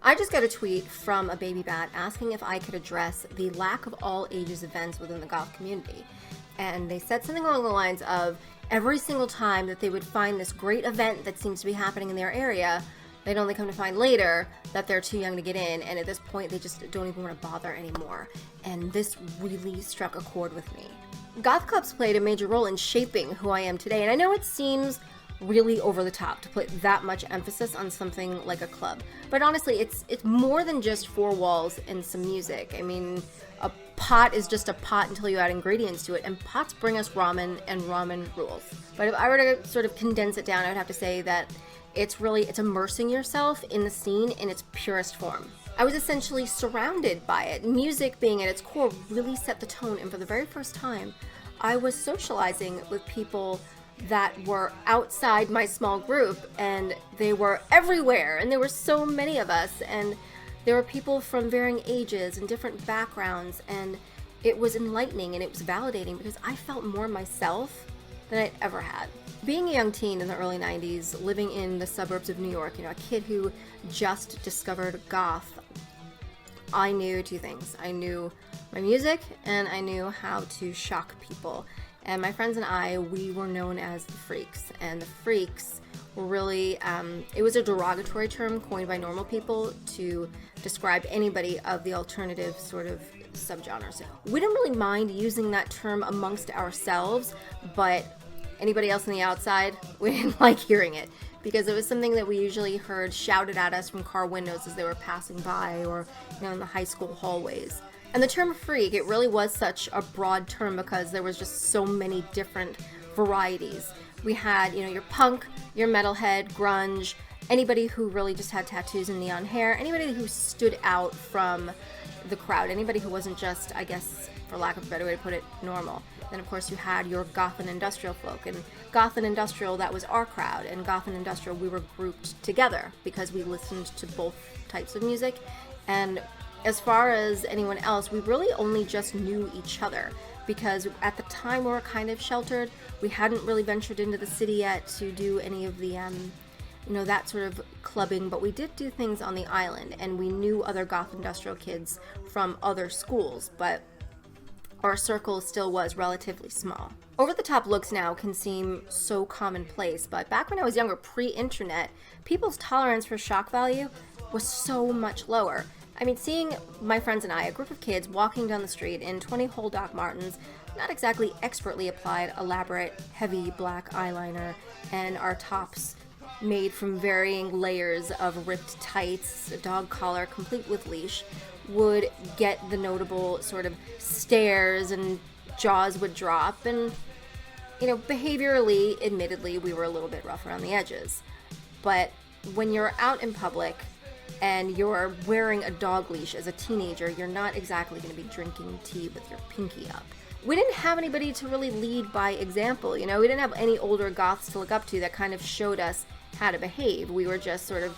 I just got a tweet from a baby bat asking if I could address the lack of all ages events within the goth community. And they said something along the lines of every single time that they would find this great event that seems to be happening in their area, they'd only come to find later that they're too young to get in, and at this point they just don't even want to bother anymore. And this really struck a chord with me. Goth clubs played a major role in shaping who I am today, and I know it seems really over the top to put that much emphasis on something like a club. But honestly, it's more than just four walls and some music. I mean, a pot is just a pot until you add ingredients to it, and pots bring us ramen, and ramen rules. But if I were to sort of condense it down, I would have to say that it's immersing yourself in the scene in its purest form. I was essentially surrounded by it. Music being at its core really set the tone, and for the very first time, I was socializing with people that were outside my small group, and they were everywhere, and there were so many of us, and there were people from varying ages and different backgrounds, and it was enlightening and it was validating because I felt more myself than I'd ever had. Being a young teen in the early 90s, living in the suburbs of New York, a kid who just discovered goth, I knew two things. I knew my music and I knew how to shock people. And my friends and I, we were known as the Freaks. And the Freaks were really, it was a derogatory term coined by normal people to describe anybody of the alternative sort of subgenres. We didn't really mind using that term amongst ourselves, but anybody else on the outside, we didn't like hearing it because it was something that we usually heard shouted at us from car windows as they were passing by or, in the high school hallways. And the term freak, it really was such a broad term because there was just so many different varieties. We had, your punk, your metalhead, grunge, anybody who really just had tattoos and neon hair, anybody who stood out from the crowd, anybody who wasn't just, I guess, for lack of a better way to put it, normal. Then, of course, you had your goth and industrial folk, and goth and industrial, that was our crowd, and goth and industrial, we were grouped together because we listened to both types of music, and as far as anyone else, we really only just knew each other because at the time we were kind of sheltered. We hadn't really ventured into the city yet to do any of the, that sort of clubbing, but we did do things on the island, and we knew other goth industrial kids from other schools, but our circle still was relatively small. Over-the-top looks now can seem so commonplace, but back when I was younger, pre-internet, people's tolerance for shock value was so much lower. I mean, seeing my friends and I, a group of kids, walking down the street in 20-hole Doc Martens, not exactly expertly applied, elaborate, heavy black eyeliner, and our tops made from varying layers of ripped tights, a dog collar complete with leash, would get the notable sort of stares and jaws would drop, and, behaviorally, admittedly, we were a little bit rough around the edges. But when you're out in public, and you're wearing a dog leash as a teenager, you're not exactly going to be drinking tea with your pinky up. We didn't have anybody to really lead by example, we didn't have any older goths to look up to that kind of showed us how to behave. We were just sort of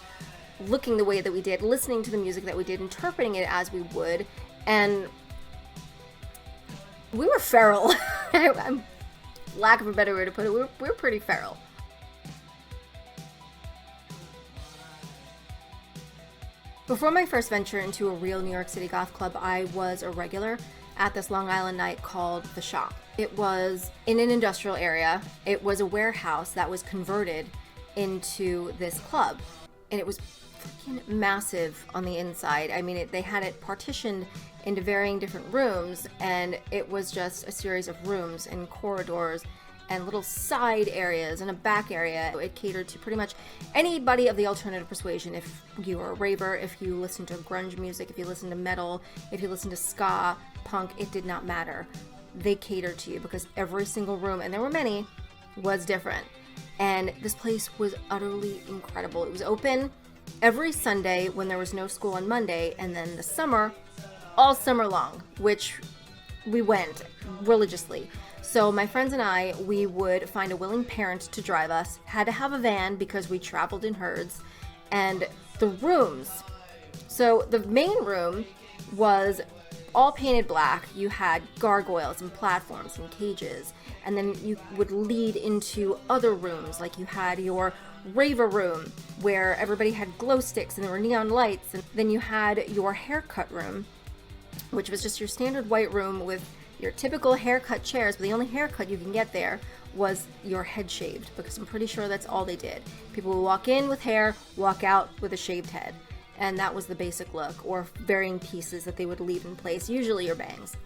looking the way that we did, listening to the music that we did, interpreting it as we would, and we were feral. Lack of a better way to put it, we were pretty feral. Before my first venture into a real New York City goth club, I was a regular at this Long Island night called The Shop. It was in an industrial area. It was a warehouse that was converted into this club. And it was freaking massive on the inside. I mean, they had it partitioned into varying different rooms, and it was just a series of rooms and corridors and little side areas and a back area. It catered to pretty much anybody of the alternative persuasion. If you were a raver, if you listened to grunge music, if you listened to metal, if you listened to ska, punk, it did not matter. They catered to you because every single room, and there were many, was different. And this place was utterly incredible. It was open every Sunday when there was no school on Monday, and then the summer, all summer long, which we went religiously. So my friends and I, we would find a willing parent to drive us, had to have a van because we traveled in herds, and the rooms. So the main room was all painted black. You had gargoyles and platforms and cages, and then you would lead into other rooms, like you had your raver room where everybody had glow sticks and there were neon lights. And then you had your haircut room, which was just your standard white room with your typical haircut chairs, but the only haircut you can get there was your head shaved, because I'm pretty sure that's all they did. People would walk in with hair, walk out with a shaved head. And that was the basic look, or varying pieces that they would leave in place, usually your bangs.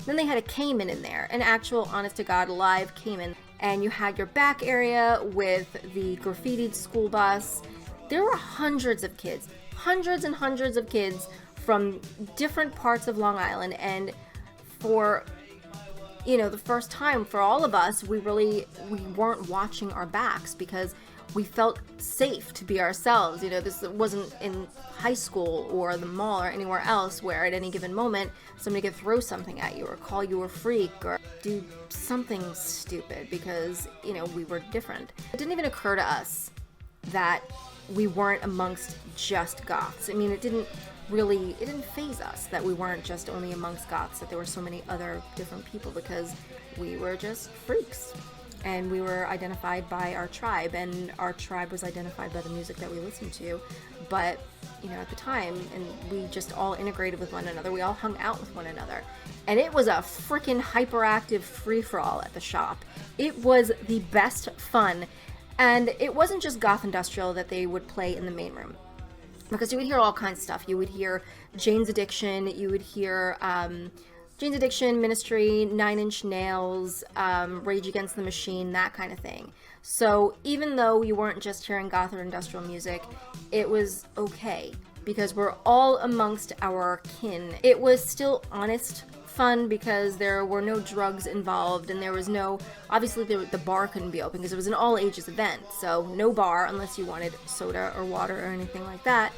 Then they had a Cayman in there, an actual honest-to-God live Cayman. And you had your back area with the graffitied school bus. There were hundreds of kids, hundreds and hundreds of kids from different parts of Long Island. And for, the first time for all of us, we weren't watching our backs because we felt safe to be ourselves. This wasn't in high school or the mall or anywhere else where at any given moment somebody could throw something at you or call you a freak or do something stupid because, we were different. It didn't even occur to us that we weren't amongst just goths. It didn't faze us that we weren't just only amongst goths, that there were so many other different people, because we were just freaks. And we were identified by our tribe, and our tribe was identified by the music that we listened to. But, at the time, and we just all integrated with one another. We all hung out with one another. And it was a freaking hyperactive free-for-all at the shop. It was the best fun. And it wasn't just goth industrial that they would play in the main room, because you would hear all kinds of stuff. You would hear Jane's Addiction, you would hear Jane's Addiction, Ministry, Nine Inch Nails, Rage Against the Machine, that kind of thing. So even though you weren't just hearing goth or industrial music, it was okay, because we're all amongst our kin. It was still honest fun because there were no drugs involved, and there was no, obviously the bar couldn't be open because it was an all ages event, so no bar unless you wanted soda or water or anything like that.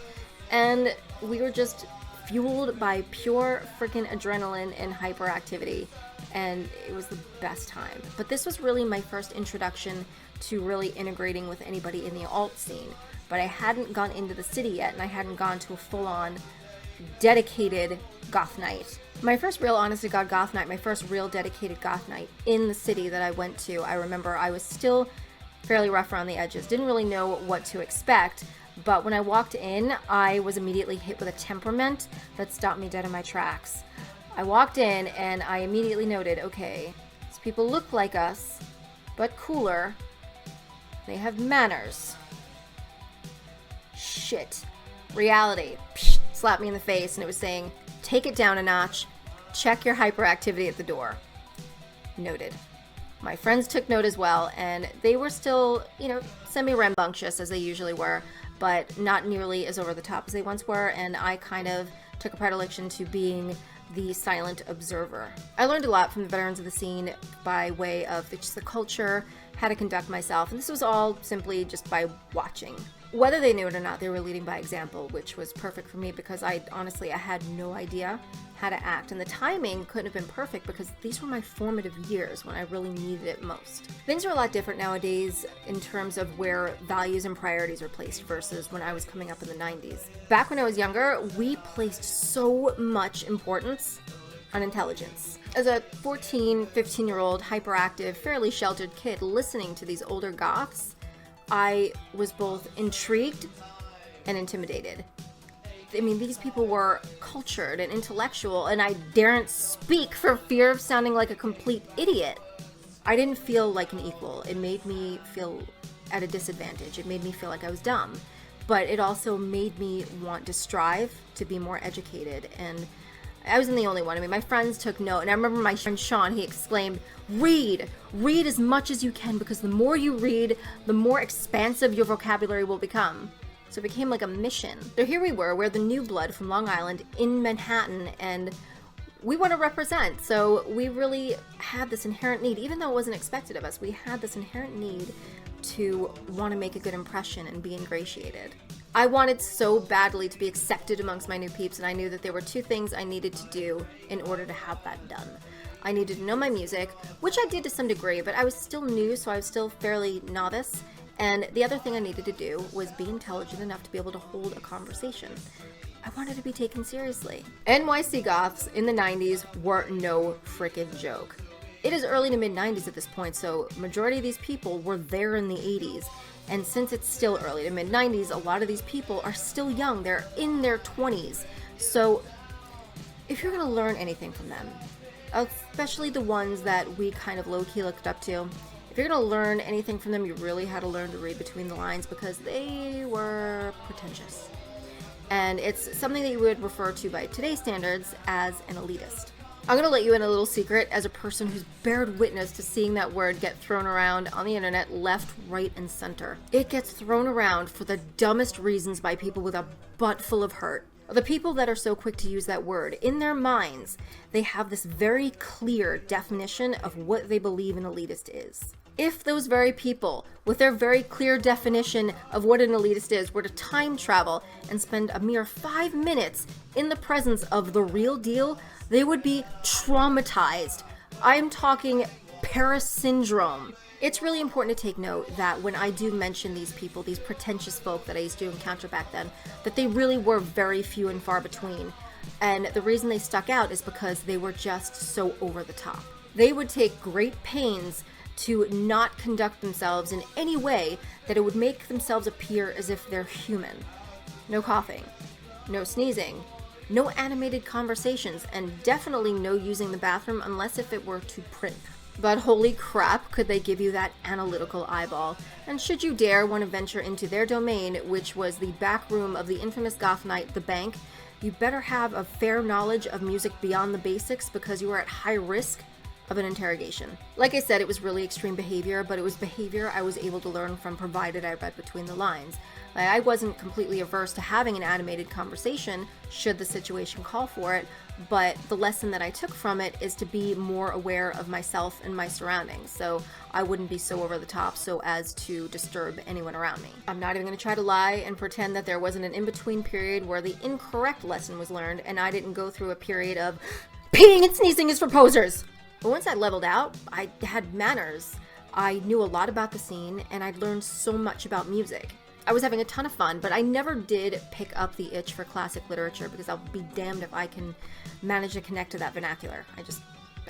And we were just fueled by pure freaking adrenaline and hyperactivity, and it was the best time. But this was really my first introduction to really integrating with anybody in the alt scene. But I hadn't gone into the city yet, and I hadn't gone to a full-on dedicated goth night. My first real honest-to-God goth night, my first real dedicated goth night in the city that I went to, I remember I was still fairly rough around the edges, didn't really know what to expect, but when I walked in, I was immediately hit with a temperament that stopped me dead in my tracks. I walked in and I immediately noted, okay, these people look like us, but cooler. They have manners. Shit. Reality. Psh, slapped me in the face, and it was saying, take it down a notch, check your hyperactivity at the door. Noted. My friends took note as well, and they were still, semi-rambunctious as they usually were, but not nearly as over the top as they once were, and I kind of took a predilection to being the silent observer. I learned a lot from the veterans of the scene by way of just the culture, how to conduct myself, and this was all simply just by watching. Whether they knew it or not, they were leading by example, which was perfect for me because I had no idea how to act, and the timing couldn't have been perfect because these were my formative years when I really needed it most. Things are a lot different nowadays in terms of where values and priorities are placed versus when I was coming up in the 90s. Back when I was younger, we placed so much importance on intelligence. As a 14, 15-year-old, hyperactive, fairly sheltered kid listening to these older goths, I was both intrigued and intimidated. These people were cultured and intellectual, and I daren't speak for fear of sounding like a complete idiot. I didn't feel like an equal. It made me feel at a disadvantage. It made me feel like I was dumb. But it also made me want to strive to be more educated, and I wasn't the only one. My friends took note, and I remember my friend Sean, he exclaimed, read as much as you can, because the more you read, the more expansive your vocabulary will become. So it became like a mission. So here we we're the new blood from Long Island in Manhattan, and we want to represent. So we really had this inherent need, even though it wasn't expected of us, we had this inherent need to want to make a good impression and be ingratiated. I wanted so badly to be accepted amongst my new peeps, and I knew that there were two things I needed to do in order to have that done. I needed to know my music, which I did to some degree, but I was still new, so I was still fairly novice. And the other thing I needed to do was be intelligent enough to be able to hold a conversation. I wanted to be taken seriously. NYC goths in the 90s were no frickin' joke. It is early to mid 90s at this point, so majority of these people were there in the 80s. And since it's still early to mid-90s, a lot of these people are still young. They're in their 20s. So if you're going to learn anything from them, especially the ones that we kind of low-key looked up to, if you're going to learn anything from them, you really had to learn to read between the lines, because they were pretentious. And it's something that you would refer to by today's standards as an elitist. I'm going to let you in a little secret as a person who's bared witness to seeing that word get thrown around on the internet left, right, and center. It gets thrown around for the dumbest reasons by people with a butt full of hurt. The people that are so quick to use that word, in their minds, they have this very clear definition of what they believe an elitist is. If those very people, with their very clear definition of what an elitist is, were to time travel and spend a mere 5 minutes in the presence of the real deal, they would be traumatized. I'm talking Paris syndrome. It's really important to take note that when I do mention these people, these pretentious folk that I used to encounter back then, that they really were very few and far between. And the reason they stuck out is because they were just so over the top. They would take great pains to not conduct themselves in any way that it would make themselves appear as if they're human. No coughing, no sneezing, no animated conversations, and definitely no using the bathroom unless if it were to print. But holy crap, could they give you that analytical eyeball. And should you dare want to venture into their domain, which was the back room of the infamous goth night, the Bank, you better have a fair knowledge of music beyond the basics, because you are at high risk of an interrogation. Like I said, it was really extreme behavior, but it was behavior I was able to learn from, provided I read between the lines. Like, I wasn't completely averse to having an animated conversation should the situation call for it, but the lesson that I took from it is to be more aware of myself and my surroundings, so I wouldn't be so over the top so as to disturb anyone around me. I'm not even going to try to lie and pretend that there wasn't an in-between period where the incorrect lesson was learned and I didn't go through a period of peeing and sneezing is for posers. But once I leveled out, I had manners. I knew a lot about the scene, and I'd learned so much about music. I was having a ton of fun, but I never did pick up the itch for classic literature, because I'll be damned if I can manage to connect to that vernacular.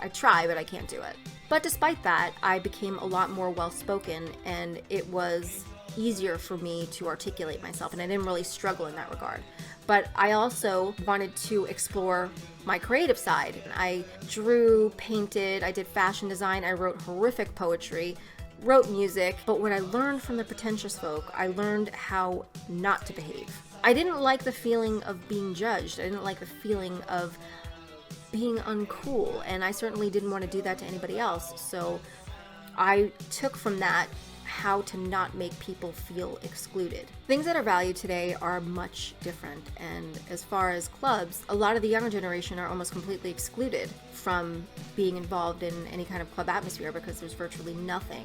I try, but I can't do it. But despite that, I became a lot more well-spoken, and it was easier for me to articulate myself, and I didn't really struggle in that regard. But I also wanted to explore my creative side. I drew, painted, I did fashion design, I wrote horrific poetry, wrote music, but what I learned from the pretentious folk, I learned how not to behave. I didn't like the feeling of being judged. I didn't like the feeling of being uncool, and I certainly didn't want to do that to anybody else. So I took from that how to not make people feel excluded. Things that are valued today are much different, and as far as clubs, a lot of the younger generation are almost completely excluded from being involved in any kind of club atmosphere, because there's virtually nothing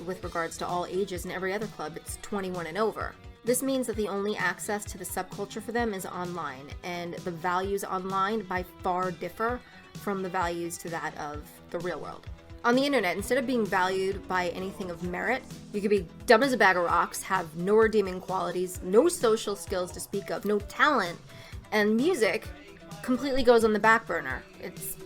with regards to all ages. In every other club, it's 21 and over. This means that the only access to the subculture for them is online, and the values online by far differ from the values to that of the real world. On the internet, instead of being valued by anything of merit, you could be dumb as a bag of rocks, have no redeeming qualities, no social skills to speak of, no talent, and music completely goes on the back burner. It's,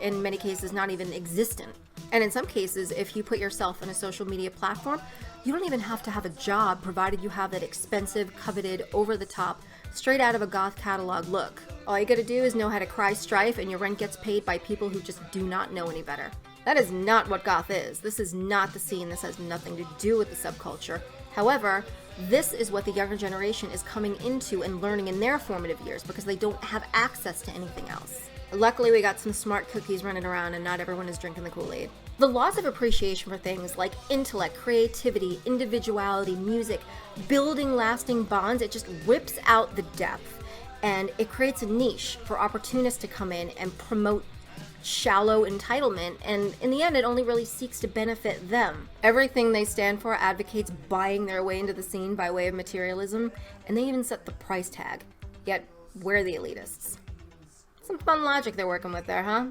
in many cases, not even existent. And in some cases, if you put yourself on a social media platform, you don't even have to have a job, provided you have that expensive, coveted, over-the-top, straight out of a goth catalog look. All you gotta do is know how to cry strife, and your rent gets paid by people who just do not know any better. That is not what goth is. This is not the scene. This has nothing to do with the subculture. However, this is what the younger generation is coming into and learning in their formative years, because they don't have access to anything else. Luckily, we got some smart cookies running around, and not everyone is drinking the Kool-Aid. The loss of appreciation for things like intellect, creativity, individuality, music, building lasting bonds, it just rips out the depth, and it creates a niche for opportunists to come in and promote shallow entitlement, and in the end it only really seeks to benefit them. Everything they stand for advocates buying their way into the scene by way of materialism, and they even set the price tag. Yet we're the elitists. Some fun logic they're working with there, huh?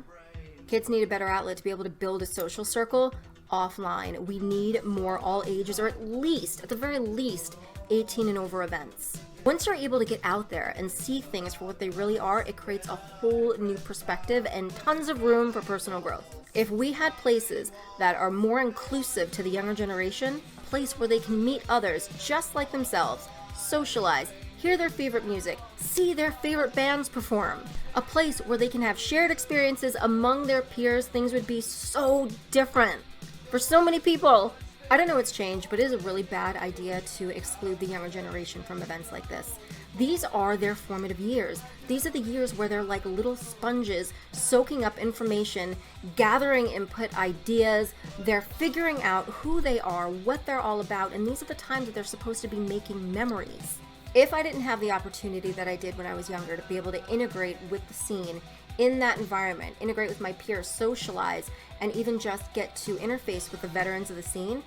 Kids need a better outlet to be able to build a social circle offline. We need more all ages, or at the very least, 18 and over events. Once you're able to get out there and see things for what they really are, it creates a whole new perspective and tons of room for personal growth. If we had places that are more inclusive to the younger generation, place where they can meet others just like themselves, socialize, hear their favorite music, see their favorite bands perform. A place where they can have shared experiences among their peers. Things would be so different for so many people. I don't know what's changed, but it is a really bad idea to exclude the younger generation from events like this. These are their formative years. These are the years where they're like little sponges soaking up information, gathering input, ideas. They're figuring out who they are, what they're all about, and these are the times that they're supposed to be making memories. If I didn't have the opportunity that I did when I was younger to be able to integrate with the scene in that environment, integrate with my peers, socialize, and even just get to interface with the veterans of the scene,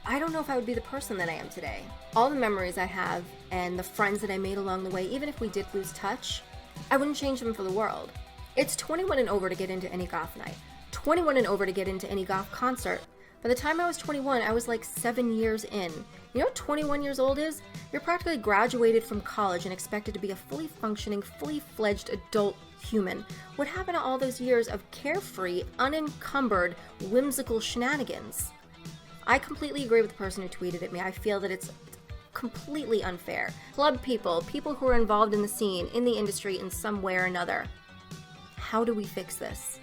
I don't know if I would be the person that I am today. All the memories I have and the friends that I made along the way, even if we did lose touch, I wouldn't change them for the world. It's 21 and over to get into any goth night, 21 and over to get into any goth concert. By the time I was 21, I was like 7 years in. You know what 21 years old is? You're practically graduated from college and expected to be a fully functioning, fully fledged adult human. What happened to all those years of carefree, unencumbered, whimsical shenanigans? I completely agree with the person who tweeted at me. I feel that it's completely unfair. Club people, people who are involved in the scene, in the industry in some way or another. How do we fix this?